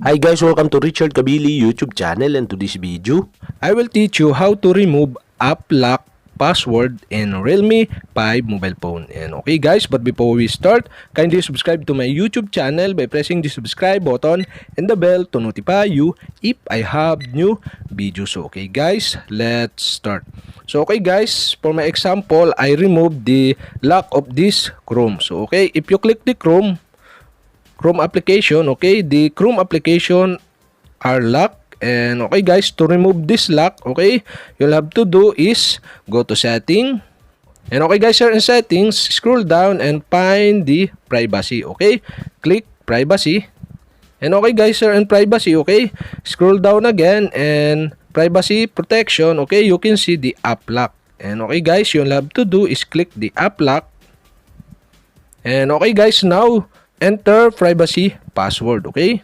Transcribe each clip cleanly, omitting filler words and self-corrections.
Hi guys, welcome to Richard Cabile YouTube channel, and to this video, I will teach you how to remove app lock password in Realme 5 mobile phone. And okay guys, but before we start, kindly subscribe to my YouTube channel by pressing the subscribe button and the bell to notify you if I have new videos. So okay guys, let's start. So okay guys, for my example, I removed the lock of this Chrome. So okay, if you click the Chrome application, okay, the Chrome application are locked. And okay guys, to remove this lock, okay, you'll have to do is go to setting. And okay guys, here in settings, scroll down and find the privacy. Okay, click privacy. And okay guys, here in privacy, okay, scroll down again and privacy protection. Okay, you can see the app lock. And okay guys, you'll have to do is click the app lock. And okay guys, now enter privacy password. Okay,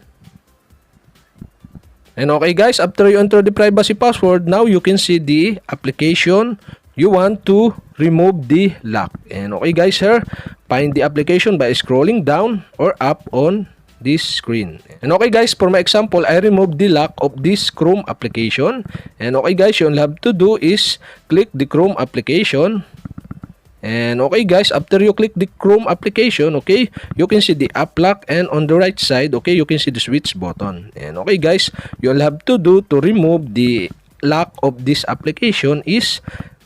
and okay guys, after you enter the privacy password, now you can see the application you want to remove the lock. And okay guys, here, find the application by scrolling down or up on this screen. And okay guys, for my example, I removed the lock of this Chrome application. And okay guys, you'll have to do is click the Chrome application. And okay guys, after you click the Chrome application, okay, you can see the app lock, and on the right side, okay, you can see the switch button. And okay guys, you'll have to do to remove the lock of this application is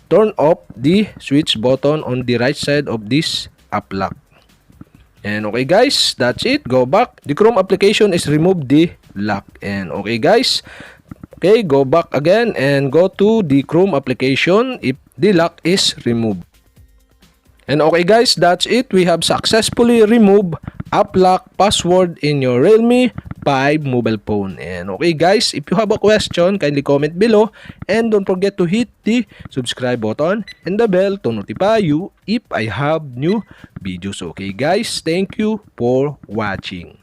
turn off the switch button on the right side of this app lock. And okay guys, that's it. Go back. The Chrome application is remove the lock. And okay guys, okay, go back again and go to the Chrome application if the lock is removed. And okay guys, that's it. We have successfully removed app lock password in your Realme 5 mobile phone. And okay guys, if you have a question, kindly comment below. And don't forget to hit the subscribe button and the bell to notify you if I have new videos. Okay guys, thank you for watching.